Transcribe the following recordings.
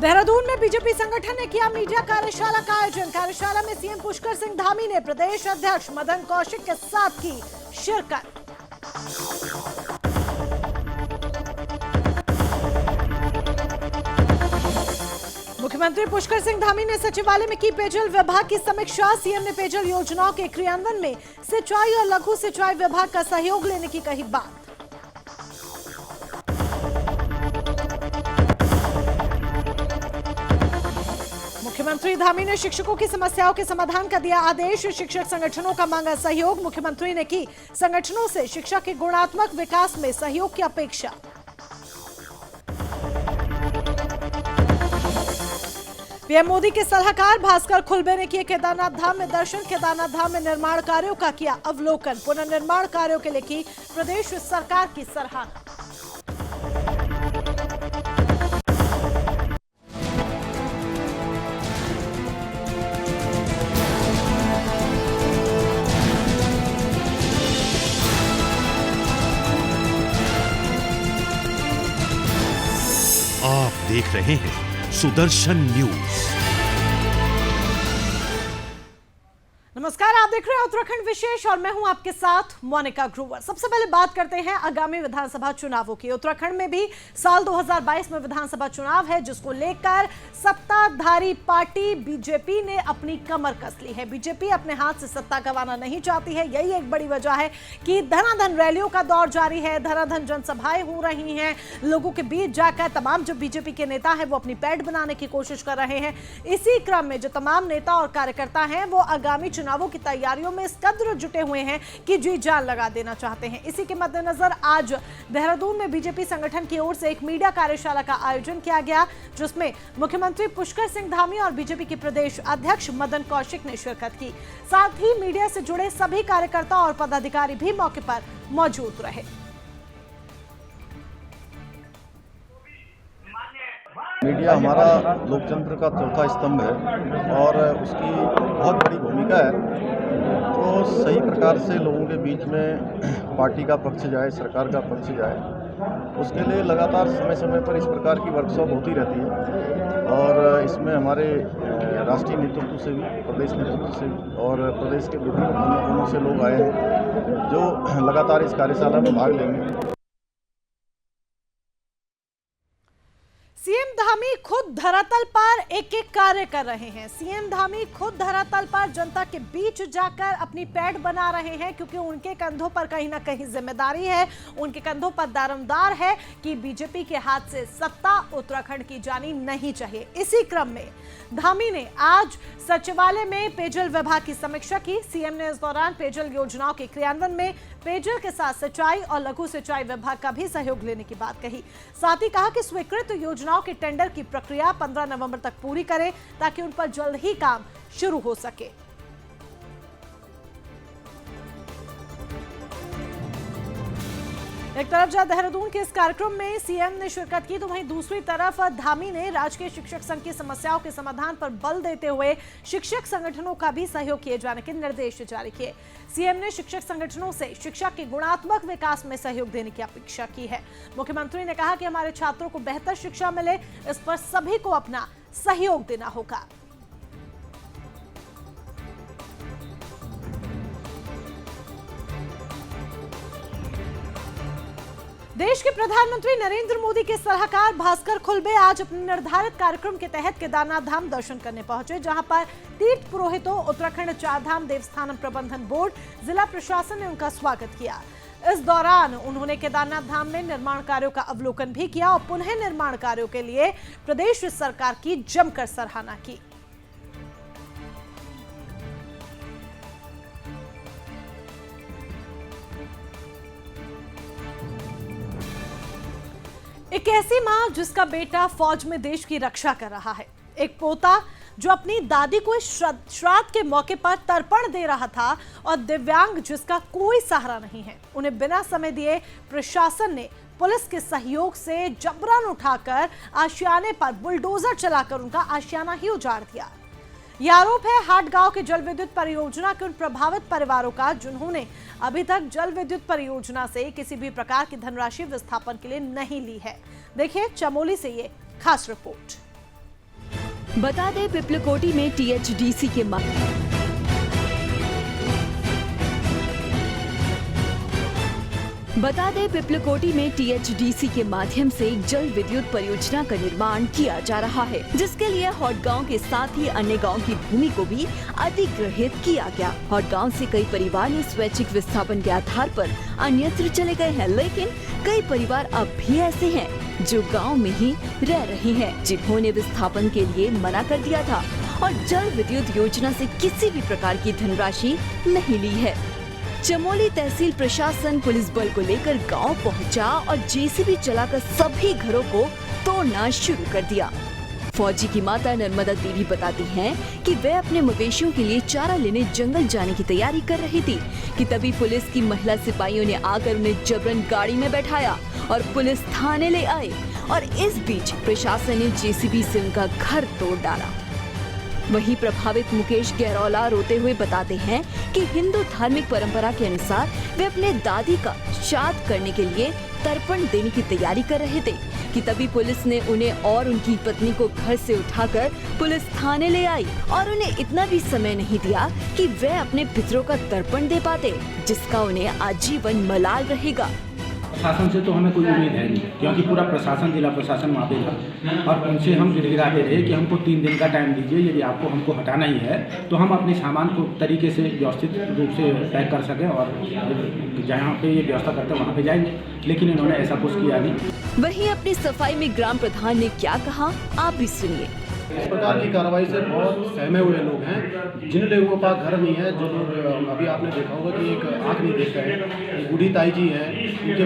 देहरादून में बीजेपी संगठन ने किया मीडिया कार्यशाला का आयोजन। कार्यशाला में सीएम पुष्कर सिंह धामी ने प्रदेश अध्यक्ष मदन कौशिक के साथ की शिरकत। मुख्यमंत्री पुष्कर सिंह धामी ने सचिवालय में की पेयजल विभाग की समीक्षा। सीएम ने पेयजल योजनाओं के क्रियान्वयन में सिंचाई और लघु सिंचाई विभाग का सहयोग लेने की कही बात। मुख्यमंत्री धामी ने शिक्षकों की समस्याओं के समाधान का दिया आदेश। शिक्षक संगठनों का मांगा सहयोग। मुख्यमंत्री ने की संगठनों से शिक्षा के गुणात्मक विकास में सहयोग की अपेक्षा। पीएम मोदी के सलाहकार भास्कर खुल्बे ने किए केदारनाथ धाम में दर्शन। केदारनाथ धाम में निर्माण कार्यों का किया अवलोकन। पुनर्निर्माण कार्यों के लिए की प्रदेश सरकार की सराहना। आप देख रहे हैं सुदर्शन न्यूज। नमस्कार, आप देख रहे हैं उत्तराखंड विशेष और मैं हूं आपके साथ मोनिका ग्रोवर। सबसे पहले बात करते हैं आगामी विधानसभा चुनावों की। उत्तराखंड में भी साल 2022 में विधानसभा चुनाव है, जिसको लेकर सत्ताधारी पार्टी बीजेपी ने अपनी कमर कस ली है। बीजेपी अपने हाथ से सत्ता गंवाना नहीं चाहती है। यही एक बड़ी वजह है कि धनाधन रैलियों का दौर जारी है, धनाधन जनसभाएं हो रही हैं। लोगों के बीच जाकर तमाम जो बीजेपी के नेता हैं वो अपनी पैठ बनाने की कोशिश कर रहे हैं। इसी क्रम में जो तमाम नेता और कार्यकर्ता हैं वो आगामी चुनावों की तैयारियों में इस कदर जुटे हुए हैं कि जी जान लगा देना चाहते हैं। इसी के मद्देनजर आज देहरादून में बीजेपी संगठन की ओर से एक मीडिया कार्यशाला का आयोजन किया गया, जिसमें मुख्यमंत्री पुष्कर सिंह धामी और बीजेपी के प्रदेश अध्यक्ष मदन कौशिक ने शिरकत की। साथ ही मीडिया से जुड़े सभी कार्यकर्ता और पदाधिकारी भी मौके पर मौजूद रहे। मीडिया हमारा लोकतंत्र का चौथा स्तंभ है और उसकी बहुत बड़ी भूमिका है। तो सही प्रकार से लोगों के बीच में पार्टी का पक्ष जाए, सरकार का पक्ष जाए, उसके लिए लगातार समय समय पर इस प्रकार की वर्कशॉप होती रहती है। और इसमें हमारे राष्ट्रीय नेतृत्व से भी, प्रदेश नेतृत्व से भी और प्रदेश के विभिन्न कोनों से लोग आए हैं जो लगातार इस कार्यशाला में भाग लेंगे। सीएम धामी खुद धरातल पर एक एक कार्य कर रहे हैं। सीएम धामी खुद धरातल पर जनता के बीच जाकर अपनी पैठ बना रहे हैं, क्योंकि उनके कंधों पर कहीं ना कहीं जिम्मेदारी है, उनके कंधों पर दारोमदार है कि बीजेपी के हाथ से सत्ता उत्तराखंड की जानी नहीं चाहिए। इसी क्रम में धामी ने आज सचिवालय में पेयजल विभाग की समीक्षा की। सीएम ने इस दौरान पेयजल योजनाओं के क्रियान्वयन में पेयजल के साथ सिंचाई और लघु सिंचाई विभाग का भी सहयोग लेने की बात कही। साथ ही कहा कि स्वीकृत योजनाओं के टेंडर की प्रक्रिया 15 नवंबर तक पूरी करें, ताकि उन पर जल्द ही काम शुरू हो सके। एक तरफ जहां देहरादून के इस कार्यक्रम में सीएम ने शिरकत की, तो वहीं दूसरी तरफ धामी ने राजकीय शिक्षक संघ की समस्याओं के समाधान पर बल देते हुए शिक्षक संगठनों का भी सहयोग किए जाने के निर्देश जारी किए। सीएम ने शिक्षक संगठनों से शिक्षा के गुणात्मक विकास में सहयोग देने की अपेक्षा की है। मुख्यमंत्री ने कहा कि हमारे छात्रों को बेहतर शिक्षा मिले, इस पर सभी को अपना सहयोग देना होगा। देश के प्रधानमंत्री नरेंद्र मोदी के सलाहकार भास्कर खुल्बे आज अपने निर्धारित कार्यक्रम के तहत केदारनाथ धाम दर्शन करने पहुंचे, जहां पर तीर्थ पुरोहितों, उत्तराखंड चारधाम देवस्थानम प्रबंधन बोर्ड, जिला प्रशासन ने उनका स्वागत किया। इस दौरान उन्होंने केदारनाथ धाम में निर्माण कार्यों का अवलोकन भी किया और पुनः निर्माण कार्यों के लिए प्रदेश सरकार की जमकर सराहना की। एक ऐसी मां जिसका बेटा फौज में देश की रक्षा कर रहा है, एक पोता जो अपनी दादी को श्राद्ध के मौके पर तर्पण दे रहा था, और दिव्यांग जिसका कोई सहारा नहीं है। उन्हें बिना समय दिए प्रशासन ने पुलिस के सहयोग से जबरन उठाकर आशियाने पर बुलडोजर चलाकर उनका आशियाना ही उजाड़ दिया। यह आरोप है हाट गांव के जल विद्युत परियोजना के उन प्रभावित परिवारों का जिन्होंने अभी तक जल विद्युत परियोजना से किसी भी प्रकार की धनराशि विस्थापन के लिए नहीं ली है। देखिए चमोली से ये खास रिपोर्ट। बता दें पिपलकोटी में टीएचडीसी के माध्यम से एक जल विद्युत परियोजना का निर्माण किया जा रहा है, जिसके लिए हॉट गांव के साथ ही अन्य गांव की भूमि को भी अधिग्रहित किया गया। हॉट गांव से कई परिवार ने स्वैच्छिक विस्थापन के आधार पर अन्यत्र चले गए हैं, लेकिन कई परिवार अब भी ऐसे हैं जो गांव में ही रह रहे हैं, जिन्होंने विस्थापन के लिए मना कर दिया था और जल विद्युत योजना से किसी भी प्रकार की धनराशि नहीं ली है। चमोली तहसील प्रशासन पुलिस बल को लेकर गांव पहुंचा और जेसीबी चलाकर सभी घरों को तोड़ना शुरू कर दिया। फौजी की माता नर्मदा देवी बताती हैं कि वे अपने मवेशियों के लिए चारा लेने जंगल जाने की तैयारी कर रही थी कि तभी पुलिस की महिला सिपाहियों ने आकर उन्हें जबरन गाड़ी में बैठाया और पुलिस थाने ले आए और इस बीच प्रशासन ने जेसीबी से उनका घर तोड़ डाला। वहीं प्रभावित मुकेश गहरौला रोते हुए बताते हैं कि हिंदू धार्मिक परंपरा के अनुसार वे अपने दादी का श्राद्ध करने के लिए तर्पण देने की तैयारी कर रहे थे कि तभी पुलिस ने उन्हें और उनकी पत्नी को घर से उठाकर पुलिस थाने ले आई और उन्हें इतना भी समय नहीं दिया कि वे अपने पितरों का तर्पण दे पाते, जिसका उन्हें आजीवन मलाल रहेगा। प्रशासन से तो हमें कोई उम्मीद है नहीं, क्योंकि पूरा प्रशासन, जिला प्रशासन वहाँ पे था और उनसे हम गिड़गिड़ाते रहे कि हमको 3 दिन का टाइम दीजिए, यदि आपको हमको हटाना ही है तो हम अपने सामान को तरीके से व्यवस्थित रूप से पैक कर सकें और जहाँ पे ये व्यवस्था करते हैं वहाँ पे जाएंगे, लेकिन इन्होंने ऐसा कुछ किया नहीं। वहीं अपनी सफाई में ग्राम प्रधान ने क्या कहा, आप भी सुनिए। इस प्रकार की कार्रवाई से बहुत सहमे हुए लोग हैं, जिन लोगों का घर नहीं है, जो लोग अभी आपने देखा होगा कि एक आँख नहीं देख रहे हैं, बूढ़ी ताई जी हैं, इनके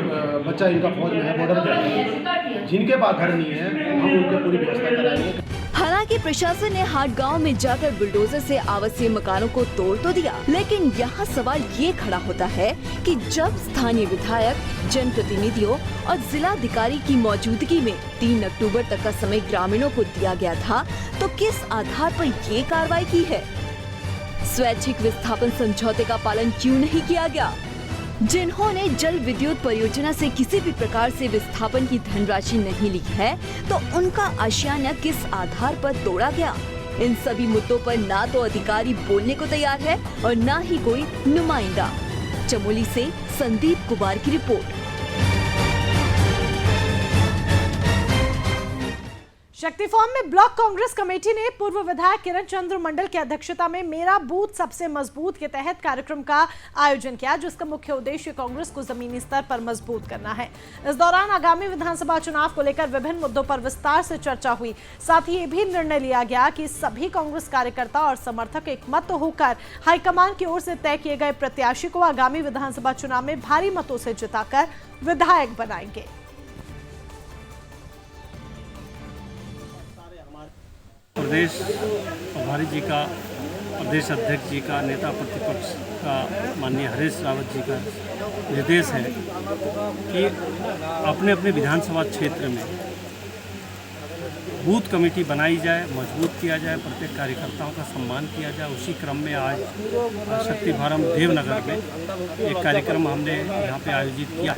बच्चा इनका फौज में है, बॉर्डर पे है, जिनके पास घर नहीं है हम उनके पूरी व्यवस्था कराएंगे। हालांकि प्रशासन ने हाट गांव में जाकर बुलडोजर से आवासीय मकानों को तोड़ तो दिया, लेकिन यहाँ सवाल ये खड़ा होता है कि जब स्थानीय विधायक, जनप्रतिनिधियों और जिलाधिकारी की मौजूदगी में 3 अक्टूबर तक का समय ग्रामीणों को दिया गया था, तो किस आधार पर ये कार्रवाई की है? स्वैच्छिक विस्थापन समझौते का पालन क्यों नहीं किया गया? जिन्होंने जल विद्युत परियोजना से किसी भी प्रकार से विस्थापन की धनराशि नहीं ली है, तो उनका आशियाना किस आधार पर तोड़ा गया? इन सभी मुद्दों पर ना तो अधिकारी बोलने को तैयार है और ना ही कोई नुमाइंदा। चमोली से संदीप कुमार की रिपोर्ट। शक्ति फॉर्म में ब्लॉक कांग्रेस कमेटी ने पूर्व विधायक किरण चंद्र मंडल की अध्यक्षता में मेरा बूथ सबसे मजबूत के तहत कार्यक्रम का आयोजन किया, जिसका मुख्य उद्देश्य कांग्रेस को जमीनी स्तर पर मजबूत करना है। इस दौरान आगामी विधानसभा चुनाव को लेकर विभिन्न मुद्दों पर विस्तार से चर्चा हुई। साथ ही ये भी निर्णय लिया गया कि सभी कांग्रेस कार्यकर्ता और समर्थक एकमत होकर हाईकमान की ओर से तय किए गए प्रत्याशी को आगामी विधानसभा चुनाव में भारी मतों से जिताकर विधायक बनाएंगे। प्रदेश प्रभारी जी का, प्रदेश अध्यक्ष जी का, नेता प्रतिपक्ष का माननीय हरीश रावत जी का निर्देश है कि अपने अपने विधानसभा क्षेत्र में बूथ कमेटी बनाई जाए, मजबूत किया जाए, प्रत्येक कार्यकर्ताओं का सम्मान किया जाए। उसी क्रम में आज शक्ति फॉर्म देवनगर में एक कार्यक्रम हमने यहाँ पे आयोजित किया।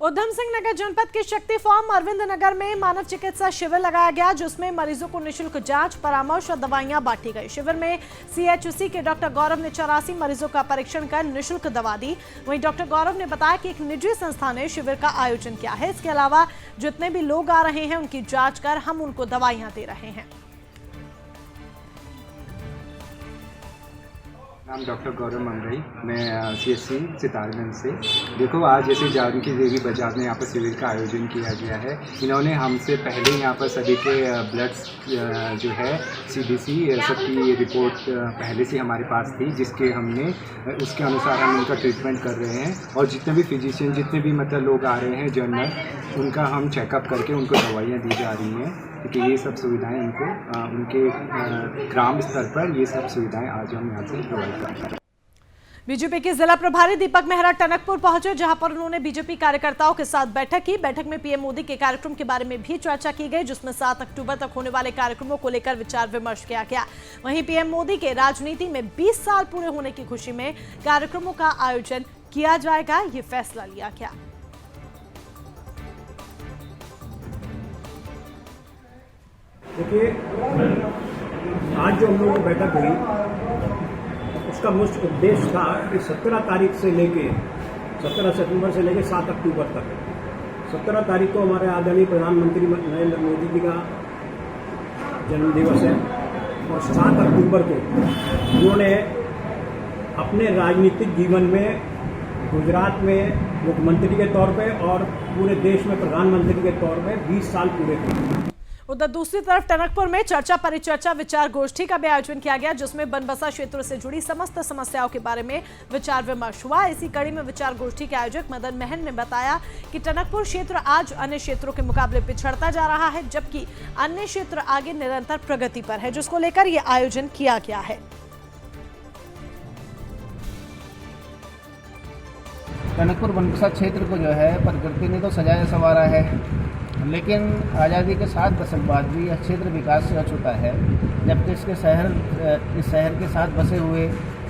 उधम सिंह नगर जनपद के शक्ति फॉर्म अरविंद नगर में मानव चिकित्सा शिविर लगाया गया, जिसमें मरीजों को निशुल्क जांच, परामर्श और दवाइयां बांटी गई। शिविर में सीएचसी के डॉक्टर गौरव ने 84 मरीजों का परीक्षण कर निशुल्क दवा दी। वहीं डॉक्टर गौरव ने बताया कि एक निजी संस्था ने शिविर का आयोजन किया है। इसके अलावा जितने भी लोग आ रहे हैं उनकी जाँच कर हम उनको दवाइयां दे रहे हैं। नाम डॉक्टर गौरव मंगई, मैं सीएचसी सितारगंज से। देखो, आज जैसे जानकी देवी बाजार में यहाँ पर शिविर का आयोजन किया गया है। इन्होंने हमसे पहले यहाँ पर सभी के ब्लड्स जो है सीबीसी सबकी रिपोर्ट पहले से हमारे पास थी, जिसके हमने उसके अनुसार हम उनका ट्रीटमेंट कर रहे हैं। और जितने भी फिजिशियन, जितने भी मतलब लोग आ रहे हैं जनरल, उनका हम चेकअप करके उनको दवाइयाँ दी जा रही हैं, क्योंकि ये सब सुविधाएं उनको उनके ग्राम स्तर पर ये सब सुविधाएं आज हम यहाँ से प्रोवाइड कर रहे हैं। बीजेपी के जिला प्रभारी दीपक मेहरा टनकपुर पहुंचे, जहां पर उन्होंने बीजेपी कार्यकर्ताओं के साथ बैठक की। बैठक में पीएम मोदी के कार्यक्रम के बारे में भी चर्चा की गई, जिसमें 7 अक्टूबर तक होने वाले कार्यक्रमों को लेकर विचार विमर्श किया गया। वहीं पीएम मोदी के राजनीति में 20 साल पूरे होने की खुशी में कार्यक्रमों का आयोजन किया जाएगा, ये फैसला लिया गया। देखिए, आज जो हम लोगों की बैठक हुई उसका मुख्य उद्देश्य था कि 17 सितंबर से लेकर 7 अक्टूबर तक 17 तारीख को हमारे आदरणीय प्रधानमंत्री नरेंद्र मोदी जी का जन्मदिवस है और 7 अक्टूबर को उन्होंने अपने राजनीतिक जीवन में गुजरात में मुख्यमंत्री के तौर पे और पूरे देश में प्रधानमंत्री के तौर पे 20 साल पूरे किए। उधर दूसरी तरफ टनकपुर में चर्चा परिचर्चा विचार गोष्ठी का भी आयोजन किया गया, जिसमें बनबसा क्षेत्र से जुड़ी समस्त समस्याओं के बारे में विचार विमर्श हुआ। इसी कड़ी में विचार गोष्ठी के आयोजक मदन महन ने बताया कि टनकपुर क्षेत्र आज अन्य क्षेत्रों के मुकाबले पिछड़ता जा रहा है, जबकि अन्य क्षेत्र आगे निरंतर प्रगति पर है, जिसको लेकर यह आयोजन किया गया है। टनकपुर बनबसा क्षेत्र को जो है प्रकृति ने तो सजाया संवारा है, लेकिन आज़ादी के 7 दशक बाद भी यह क्षेत्र विकास से अछूता है, जबकि इस शहर के साथ बसे हुए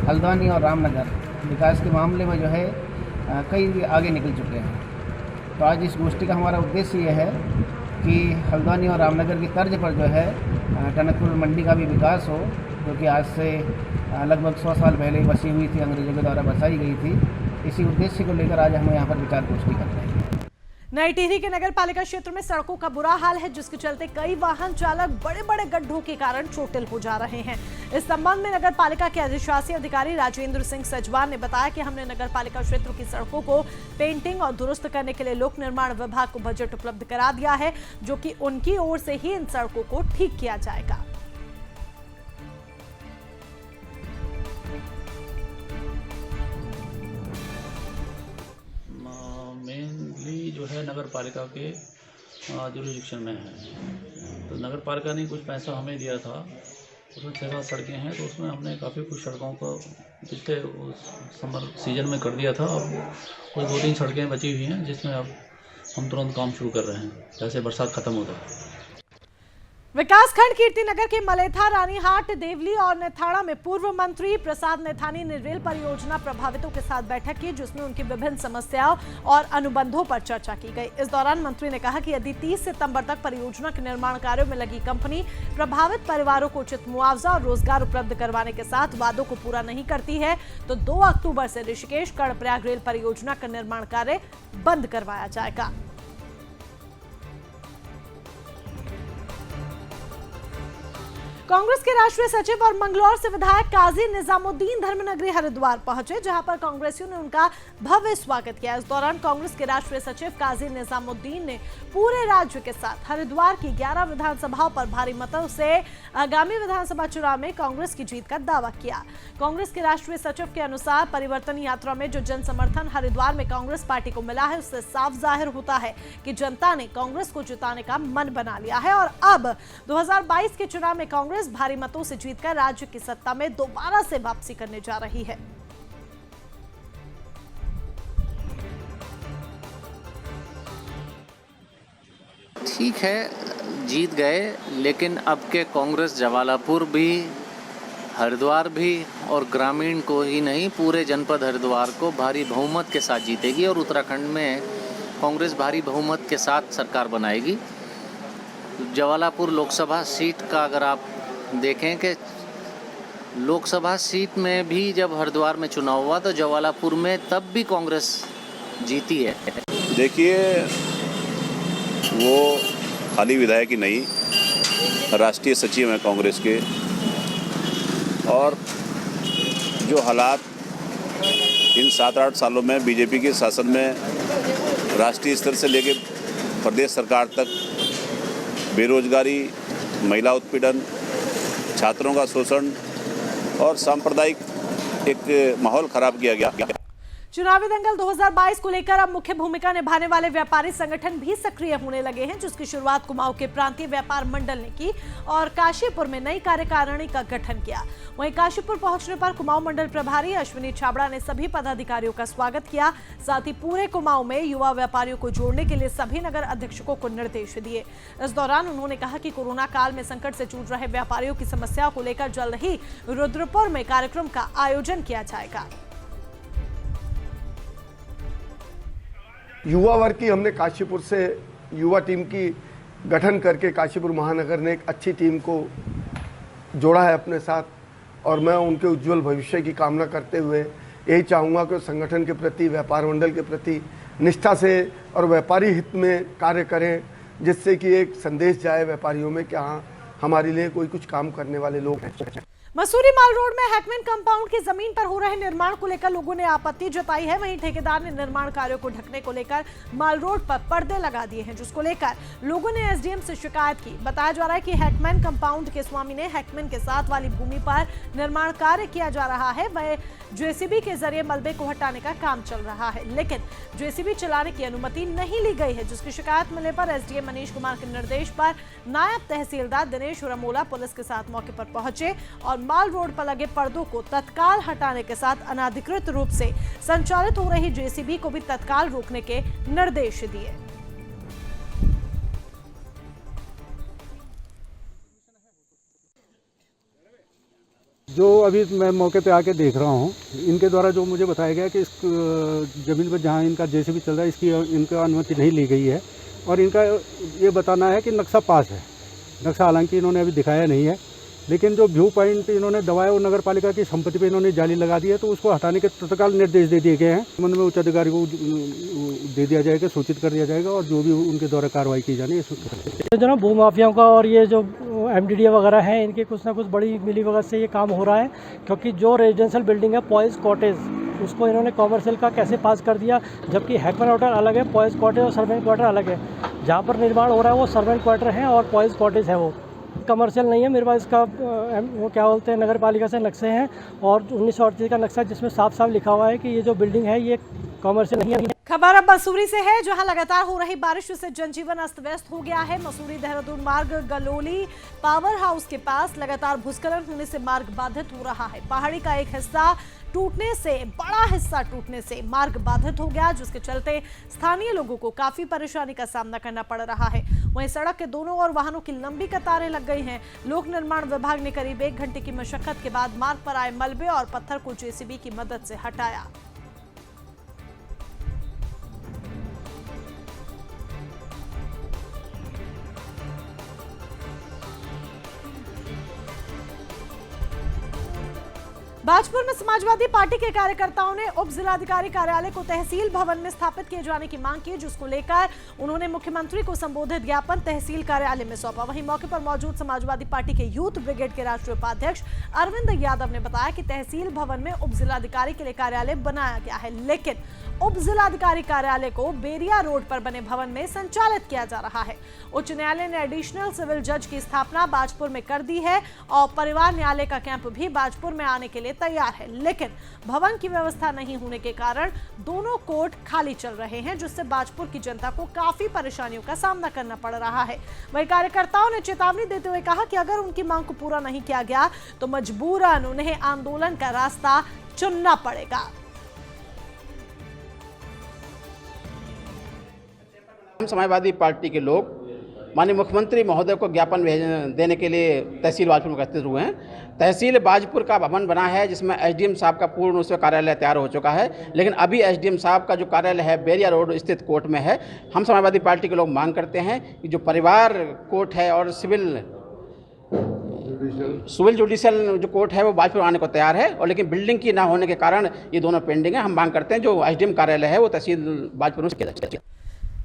हल्द्वानी और रामनगर विकास के मामले में जो है कई आगे निकल चुके हैं। तो आज इस गोष्ठी का हमारा उद्देश्य ये है कि हल्द्वानी और रामनगर की तर्ज पर जो है टनकपुर मंडी का भी विकास हो, जो कि आज से लगभग 100 साल पहले बसी हुई थी, अंग्रेजों के द्वारा बसाई गई थी। इसी उद्देश्य को लेकर आज हम यहाँ पर विचार गोष्ठी करते हैं। नई टिहरी के नगर पालिका क्षेत्र में सड़कों का बुरा हाल है, जिसके चलते कई वाहन चालक बड़े बड़े गड्ढों के कारण चोटिल हो जा रहे हैं। इस संबंध में नगर पालिका के अधिशासी अधिकारी राजेंद्र सिंह सजवान ने बताया कि हमने नगर पालिका क्षेत्र की सड़कों को पेंटिंग और दुरुस्त करने के लिए लोक निर्माण विभाग को बजट उपलब्ध करा दिया है, जो कि उनकी ओर से ही इन सड़कों को ठीक किया जाएगा। मेनली जो है नगर पालिका के जुरिडिक्शन में है, तो नगर पालिका ने कुछ पैसा हमें दिया था, उसमें 6-7 सड़कें हैं, तो उसमें हमने काफ़ी कुछ सड़कों को पिछले समर सीजन में कर दिया था और कुछ 2-3 सड़कें बची हुई हैं, जिसमें अब हम तुरंत काम शुरू कर रहे हैं जैसे बरसात खत्म होता है। विकासखंड कीर्तिनगर के मलेथा, रानीहाट, देवली और नेथाड़ा में पूर्व मंत्री प्रसाद नेथानी ने रेल परियोजना प्रभावितों के साथ बैठक की, जिसमें उनकी विभिन्न समस्याओं और अनुबंधों पर चर्चा की गई। इस दौरान मंत्री ने कहा कि यदि 30 सितंबर तक परियोजना के निर्माण कार्यों में लगी कंपनी प्रभावित परिवारों को उचित मुआवजा और रोजगार उपलब्ध करवाने के साथ वादों को पूरा नहीं करती है, तो 2 अक्टूबर से ऋषिकेश कर्णप्रयाग रेल परियोजना का निर्माण कार्य बंद करवाया जाएगा। कांग्रेस के राष्ट्रीय सचिव और मंगलौर से विधायक काजी निजामुद्दीन धर्मनगरी हरिद्वार पहुंचे, जहां पर कांग्रेसियों ने उनका भव्य स्वागत किया। इस दौरान कांग्रेस के राष्ट्रीय सचिव काजी निजामुद्दीन ने पूरे राज्य के साथ हरिद्वार की 11 विधानसभाओं पर भारी मतों से आगामी विधानसभा चुनाव में कांग्रेस की जीत का दावा किया। कांग्रेस के राष्ट्रीय सचिव के अनुसार परिवर्तन यात्रा में जो जन समर्थन हरिद्वार में कांग्रेस पार्टी को मिला है, उससे साफ जाहिर होता है कि जनता ने कांग्रेस को जिताने का मन बना लिया है और अब 2022 के चुनाव में कांग्रेस भारी मतों से जीतकर राज्य की सत्ता में दोबारा से वापसी करने जा रही है। ठीक है, जीत गए, लेकिन अब के कांग्रेस जवालापुर भी, हरिद्वार भी और ग्रामीण को ही नहीं पूरे जनपद हरिद्वार को भारी बहुमत के साथ जीतेगी और उत्तराखंड में कांग्रेस भारी बहुमत के साथ सरकार बनाएगी। जवालापुर लोकसभा सीट का अगर आप देखें कि लोकसभा सीट में भी जब हरिद्वार में चुनाव हुआ तो जवालापुर में तब भी कांग्रेस जीती है। देखिए, वो खाली विधायक ही नहीं, राष्ट्रीय सचिव हैं कांग्रेस के, और जो हालात इन 7-8 सालों में बीजेपी के शासन में राष्ट्रीय स्तर से लेकर प्रदेश सरकार तक बेरोजगारी, महिला उत्पीड़न, छात्रों का शोषण और सांप्रदायिक एक माहौल खराब किया गया। चुनावी दंगल 2022 को लेकर अब मुख्य भूमिका निभाने वाले व्यापारी संगठन भी सक्रिय होने लगे हैं, जिसकी शुरुआत कुमाऊं के प्रांतीय व्यापार मंडल ने की और काशीपुर में नई कार्यकारिणी का गठन किया। वहीं काशीपुर पहुंचने पर कुमाऊं मंडल प्रभारी अश्विनी छाबड़ा ने सभी पदाधिकारियों का स्वागत किया। साथ ही पूरे कुमाऊं में युवा व्यापारियों को जोड़ने के लिए सभी नगर अधीक्षकों को निर्देश दिए। इस दौरान उन्होंने कहा कि कोरोना काल में संकट से जूझ रहे व्यापारियों की समस्याओं को लेकर जल्द ही रुद्रपुर में कार्यक्रम का आयोजन किया जाएगा। युवा वर्ग की हमने काशीपुर से युवा टीम की गठन करके काशीपुर महानगर ने एक अच्छी टीम को जोड़ा है अपने साथ, और मैं उनके उज्जवल भविष्य की कामना करते हुए यही चाहूँगा कि संगठन के प्रति, व्यापार मंडल के प्रति निष्ठा से और व्यापारी हित में कार्य करें, जिससे कि एक संदेश जाए व्यापारियों में कि हाँ, हमारे लिए कोई कुछ काम करने वाले लोग हैं। मसूरी माल रोड में हैकमैन कंपाउंड की जमीन पर हो रहे निर्माण को लेकर लोगों ने आपत्ति जताई है। वहीं ठेकेदार ने निर्माण कार्यों को ढकने को लेकर माल रोड पर पर्दे लगा दिए हैं, जिसको लेकर लोगों ने एसडीएम से शिकायत की। बताया जा रहा है कि हैकमैन कंपाउंड के स्वामी ने हैकमैन के साथ वाली भूमि पर निर्माण कार्य किया जा रहा है। वह जेसीबी के जरिए मलबे को हटाने का काम चल रहा है, लेकिन जेसीबी चलाने की अनुमति नहीं ली गई है, जिसकी शिकायत मिलने पर एसडीएम मनीष कुमार के निर्देश पर नायब तहसीलदार दिनेश रमोला पुलिस के साथ मौके पर पहुंचे और माल रोड पर लगे पर्दों को तत्काल हटाने के साथ अनाधिकृत रूप से संचालित हो रही जेसीबी को भी तत्काल रोकने के निर्देश दिए। जो अभी मैं मौके पे आके देख रहा हूँ, इनके द्वारा जो मुझे बताया गया कि इस ज़मीन पर जहाँ इनका जेसीबी चल रहा है, इसकी इनका अनुमति नहीं ली गई है और इनका ये बताना है कि नक्शा पास है। नक्शा हालांकि इन्होंने अभी दिखाया नहीं है, लेकिन जो व्यू पॉइंट इन्होंने दबाया वो नगर पालिका की संपत्ति पे इन्होंने जाली लगा दी है, तो उसको हटाने के तत्काल निर्देश दे दिए गए हैं। संबंध में उच्च अधिकारी को दे दिया जाएगा, सूचित कर दिया जाएगा और जो भी उनके द्वारा कार्रवाई की जानी है। जो ना भू माफियाओं का और ये जो एमडीडीए वगैरह हैं, इनके कुछ ना कुछ बड़ी मिलीभगत से ये काम हो रहा है, क्योंकि जो रेजिडेंशियल बिल्डिंग है पॉइज कॉटेज, उसको इन्होंने कॉमर्शियल का कैसे पास कर दिया, जबकि हैकमैन होटल अलग है, पॉइज कॉटेज और सर्वेंट क्वार्टर अलग है। जहाँ पर निर्माण हो रहा है वो सर्वेंट क्वार्टर है और पॉइज कॉटेज है, वो कमर्शियल नहीं है। मेरे पास इसका वो क्या बोलते हैं, नगर पालिका से नक्शे हैं और 1938 का नक्शा, जिसमें साफ साफ लिखा हुआ है कि ये जो बिल्डिंग है ये कमर्शियल नहीं है। खबर अब मसूरी से है, जहां लगातार हो रही बारिश से जनजीवन अस्त व्यस्त हो गया है। मसूरी देहरादून मार्ग गलोली पावर हाउस के पास लगातार भूस्खलन होने से मार्ग बाधित हो रहा है। पहाड़ी का एक हिस्सा टूटने से, बड़ा हिस्सा टूटने से मार्ग बाधित हो गया, जिसके चलते स्थानीय लोगों को काफी परेशानी का सामना करना पड़ रहा है। वहीं सड़क के दोनों ओर वाहनों की लंबी कतारें लग गई हैं। लोक निर्माण विभाग ने करीब 1 घंटे की मशक्कत के बाद मार्ग पर आए मलबे और पत्थर को जेसीबी की मदद से हटाया। बाजपुर में समाजवादी पार्टी के कार्यकर्ताओं ने उप जिलाधिकारी कार्यालय को तहसील भवन में स्थापित किए जाने की मांग की, जिसको लेकर उन्होंने मुख्यमंत्री को संबोधित ज्ञापन तहसील कार्यालय में सौंपा। वहीं मौके पर मौजूद समाजवादी पार्टी के यूथ ब्रिगेड के राष्ट्रीय उपाध्यक्ष अरविंद यादव ने बताया कि तहसील भवन में उप जिलाधिकारी के लिए कार्यालय बनाया गया है, लेकिन उप जिलाधिकारी कार्यालय को बेरिया रोड पर बने भवन में संचालित किया जा रहा है। उच्च न्यायालय ने एडिशनल सिविल जज की स्थापना बाजपुर में कर दी है और परिवार न्यायालय का कैंप भी बाजपुर में आने के लिए तैयार है, लेकिन भवन की व्यवस्था नहीं होने के कारण दोनों कोर्ट खाली चल रहे हैं, जिससे बाजपुर की जनता को काफी परेशानियों का सामना करना पड़ रहा है। वहीं कार्यकर्ताओं ने चेतावनी देते हुए कहा कि अगर उनकी मांग को पूरा नहीं किया गया तो मजबूरन उन्हें आंदोलन का रास्ता चुनना पड़ेगा। हम समाजवादी पार्टी के लोग माननीय मुख्यमंत्री महोदय को ज्ञापन देने के लिए तहसील बाजपुर में उपस्थित हुए हैं। तहसील बाजपुर का भवन बना है, जिसमें एसडीएम साहब का पूर्ण रूप से कार्यालय तैयार हो चुका है, लेकिन अभी एसडीएम साहब का जो कार्यालय है बेरिया रोड स्थित कोर्ट में है। हम समाजवादी पार्टी के लोग मांग करते हैं कि जो परिवार कोर्ट है और सिविल जुडिशियल जो कोर्ट है वो बाजपुर आने को तैयार है, और लेकिन बिल्डिंग की ना होने के कारण ये दोनों पेंडिंग है। हम मांग करते हैं जो एसडीएम कार्यालय है वो तहसील बाजपुर में किया जाए।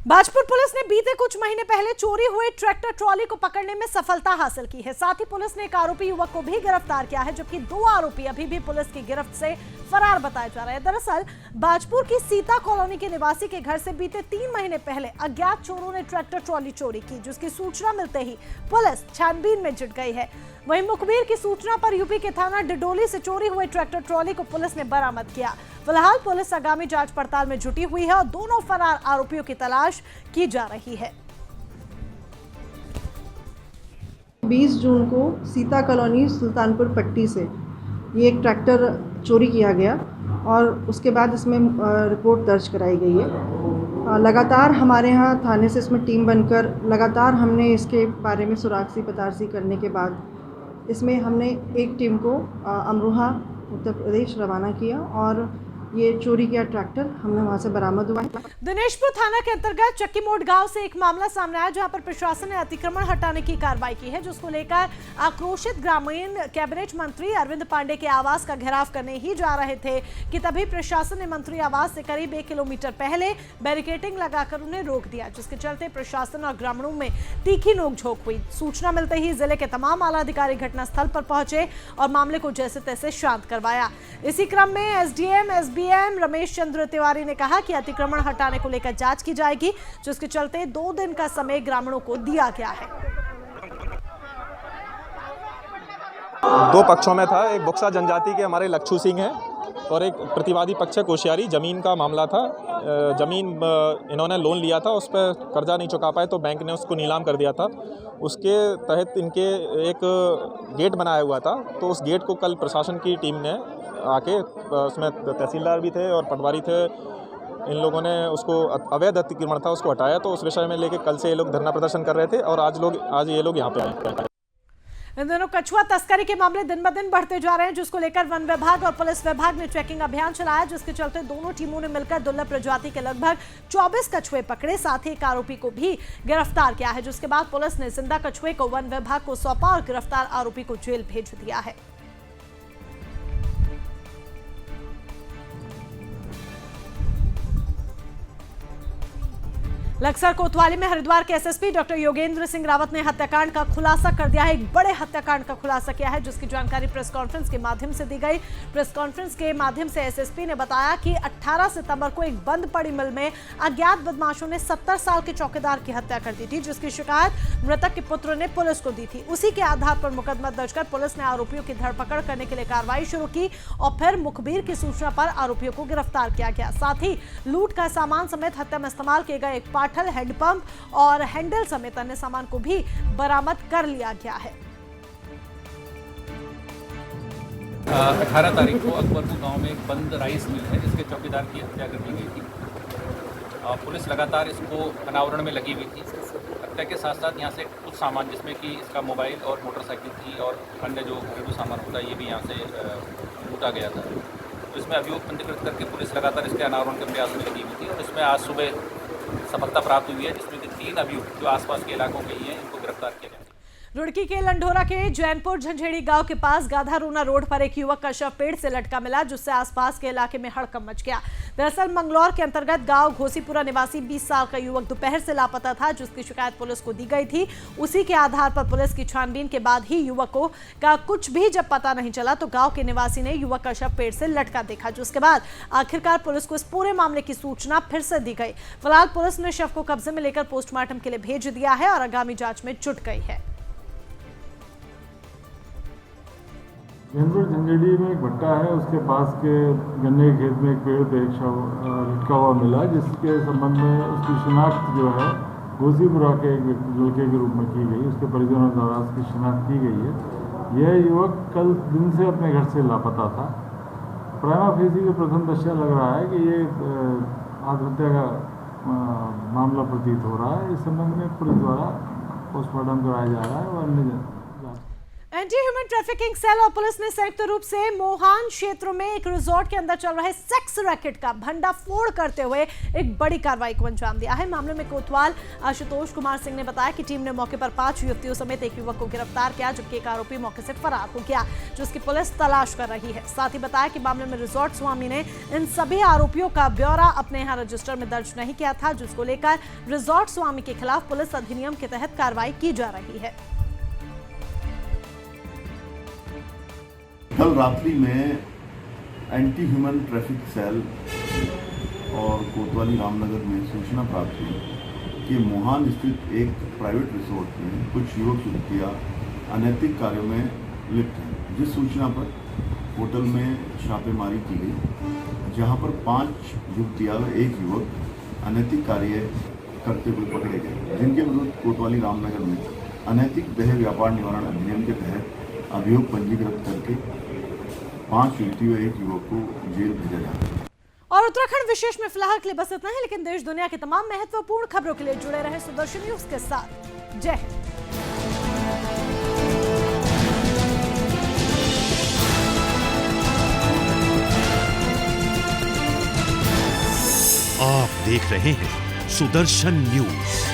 बाजपुर पुलिस ने बीते कुछ महीने पहले चोरी हुए ट्रैक्टर ट्रॉली को पकड़ने में सफलता हासिल की है। साथ ही पुलिस ने एक आरोपी युवक को भी गिरफ्तार किया है, जबकि 2 आरोपी अभी भी पुलिस की गिरफ्त से फरार बताए जा रहे हैं। दरअसल बाजपुर की सीता कॉलोनी के निवासी के घर से बीते 3 महीने पहले अज्ञात चोरों ने ट्रैक्टर ट्रॉली चोरी की, जिसकी सूचना मिलते ही पुलिस छानबीन में जुट गई है। वहीं मुखबिर की सूचना पर यूपी के थाना डिडोली से चोरी हुए ट्रैक्टर ट्रॉली को पुलिस ने बरामद किया। फिलहाल पुलिस आगामी जांच पड़ताल में जुटी हुई है और दोनों फरार आरोपियों की तलाश की जा रही है। 20 जून को सीता कॉलोनी सुल्तानपुर पट्टी से ये एक ट्रैक्टर चोरी किया गया और उसके बाद इसमें रिपोर्ट दर्ज कराई गई है। लगातार हमारे यहाँ थाने से इसमें टीम बनकर लगातार हमने इसके बारे में सुरागसी पतारसी करने के बाद इसमें हमने एक टीम को अमरोहा उत्तर प्रदेश रवाना किया और ये चोरी किया ट्रैक्टर हमें वहाँ से बरामद हुआ है। दिनेशपुर थाना के अंतर्गत चक्की मोड़ गांव से एक मामला सामने आया जहां पर प्रशासन ने अतिक्रमण हटाने की कार्रवाई की है, जिसको लेकर आक्रोशित ग्रामीण कैबिनेट मंत्री अरविंद पांडे के आवास का घेराव करने ही जा रहे थे कि तभी प्रशासन ने मंत्री आवास से करीब 1 किलोमीटर पहले बैरिकेडिंग लगाकर उन्हें रोक दिया, जिसके चलते प्रशासन और ग्रामीणों में तीखी नोकझोंक हुई। सूचना मिलते ही जिले के तमाम आला अधिकारी घटनास्थल पर पहुंचे और मामले को जैसे तैसे शांत करवाया। इसी क्रम में एसडीएम एसबीएम रमेश चंद्र तिवारी ने कहा कि अतिक्रमण हटाने को लेकर जांच की जाएगी, जिसके चलते 2 दिन का समय ग्रामीणों को दिया गया है। 2 पक्षों में था, एक बुक्सा जनजाति के हमारे लक्षू सिंह हैं और एक प्रतिवादी पक्ष है कोशियारी। ज़मीन का मामला था। ज़मीन इन्होंने लोन लिया था, उस पर कर्जा नहीं चुका पाए तो बैंक ने उसको नीलाम कर दिया था। उसके तहत इनके एक गेट बनाया हुआ था, तो उस गेट को कल प्रशासन की टीम ने आके, उसमें तहसीलदार भी थे और पटवारी थे, इन लोगों ने उसको अवैध अतिक्रमण था उसको हटाया। तो उस विषय में लेके कल से ये लोग धरना प्रदर्शन कर रहे थे और आज ये लोग यहाँ पे आए। इन दोनों कछुआ तस्करी के मामले दिन ब दिन बढ़ते जा रहे हैं, जिसको लेकर वन विभाग और पुलिस विभाग ने चेकिंग अभियान चलाया, जिसके चलते दोनों टीमों ने मिलकर दुर्लभ प्रजाति के लगभग 24 कछुए पकड़े, साथ ही एक आरोपी को भी गिरफ्तार किया है, जिसके बाद पुलिस ने जिंदा कछुए को वन विभाग को सौंपा और गिरफ्तार आरोपी को जेल भेज दिया है। लक्सर कोतवाली में हरिद्वार के एसएसपी डॉक्टर योगेंद्र सिंह रावत ने हत्याकांड का खुलासा कर दिया है। एक बड़े हत्याकांड का खुलासा किया है, जिसकी जानकारी प्रेस कॉन्फ्रेंस के माध्यम से दी गई। प्रेस कॉन्फ्रेंस के माध्यम से एसएसपी ने बताया कि 18 सितंबर को एक बंद पड़ी मिल में अज्ञात बदमाशों ने 70 साल के चौकीदार की हत्या कर दी थी, जिसकी शिकायत मृतक के पुत्र ने पुलिस को दी थी। उसी के आधार पर मुकदमा दर्ज कर पुलिस ने आरोपियों की धरपकड़ करने के लिए कार्रवाई शुरू की और फिर मुखबिर की सूचना पर आरोपियों को गिरफ्तार किया गया। साथ ही लूट का सामान समेत हत्या में इस्तेमाल किए गए एक पाठल, हैंडपंप और हैंडल समेत अन्य सामान को भी बरामद कर लिया गया है। 18 तारीख को अकबरपुर गांव में एक बंद राइस मिल है, जिसके चौकीदार की हत्या कर दी गई थी। पुलिस लगातार इसको अनावरण में लगी हुई थी। हत्या के साथ साथ यहाँ से कुछ सामान, जिसमें कि इसका मोबाइल और मोटरसाइकिल थी और अन्य जो घरेलू सामान होता है, ये भी यहाँ से लूटा गया था। तो इसमें अभियोग पंजीकृत करके पुलिस लगातार इसके अनावरण के प्रयास में लगी हुई थी और इसमें आज सुबह सफलता प्राप्त हुई है, जिसमें कि 3 अभियुक्त जो आसपास के इलाकों के ही हैं, इनको गिरफ्तार किया गया। रुड़की के लंढोरा के जैनपुर झंझेड़ी गांव के पास गाधारूना रोड पर एक युवक का शव पेड़ से लटका मिला, जिससे आसपास के इलाके में हड़कंप मच गया। दरअसल मंगलौर के अंतर्गत गांव घोसीपुरा निवासी 20 साल का युवक दोपहर से लापता था, जिसकी शिकायत पुलिस को दी गई थी। उसी के आधार पर पुलिस की छानबीन के बाद ही युवकों का कुछ भी जब पता नहीं चला तो गाँव के निवासी ने युवक का शव पेड़ से लटका देखा, जिसके बाद आखिरकार पुलिस को इस पूरे मामले की सूचना फिर से दी गई। फिलहाल पुलिस ने शव को कब्जे में लेकर पोस्टमार्टम के लिए भेज दिया है और आगामी जांच में जुट गई है। जैनपुर झंझेड़ी में एक भट्टा है, उसके पास के गन्ने के खेत में एक पेड़ पे एक शव लटका हुआ मिला, जिसके संबंध में उसकी शिनाख्त जो है घोसीपुरा के एक लड़के के रूप में की गई। उसके परिजनों द्वारा उसकी शिनाख्त की गई है। यह युवक कल दिन से अपने घर से लापता था। प्राइमा फेसी जो प्रथम दृष्टया लग रहा है कि ये आत्महत्या का मामला प्रतीत हो रहा है। इस संबंध में पुलिस द्वारा पोस्टमार्टम कराया जा रहा है और अन्य एंटी ह्यूमन ट्रैफिकिंग सेल और पुलिस ने संयुक्त रूप से मोहान क्षेत्रों में एक रिजॉर्ट के अंदर चल रहे सेक्स रैकेट का भंडाफोड़ करते हुए एक बड़ी कार्रवाई को अंजाम दिया है। मामले में कोतवाल आशुतोष कुमार सिंह ने बताया कि टीम ने मौके पर 5 युवतियों समेत एक युवक को गिरफ्तार किया, जबकि एक आरोपी मौके से फरार हो गया, जिसकी पुलिस तलाश कर रही है। साथ ही बताया कि मामले में रिजॉर्ट स्वामी ने इन सभी आरोपियों का ब्यौरा अपने यहाँ रजिस्टर में दर्ज नहीं किया था, जिसको लेकर रिजॉर्ट स्वामी के खिलाफ पुलिस अधिनियम के तहत कार्रवाई की जा रही है। कल रात्रि में एंटी ह्यूमन ट्रैफिक सेल और कोतवाली रामनगर में सूचना प्राप्त हुई कि मोहान स्थित एक प्राइवेट रिसोर्ट में कुछ युवक युवतियाँ अनैतिक कार्यों में लिप्त हैं। जिस सूचना पर होटल में छापेमारी की गई, जहां पर 5 युवतियाँ व 1 युवक अनैतिक कार्य करते हुए पकड़े गए, जिनके विरुद्ध कोतवाली रामनगर में अनैतिक देह व्यापार निवारण अधिनियम के तहत अभियोग पंजीकृत करके 5 युवती व 1 युवक को जेल भेजा जा रहा है। और उत्तराखंड विशेष में फिलहाल के लिए बस इतना ही, लेकिन देश दुनिया की तमाम महत्वपूर्ण खबरों के लिए जुड़े रहे सुदर्शन न्यूज के साथ। जय हिंद। आप देख रहे हैं सुदर्शन न्यूज।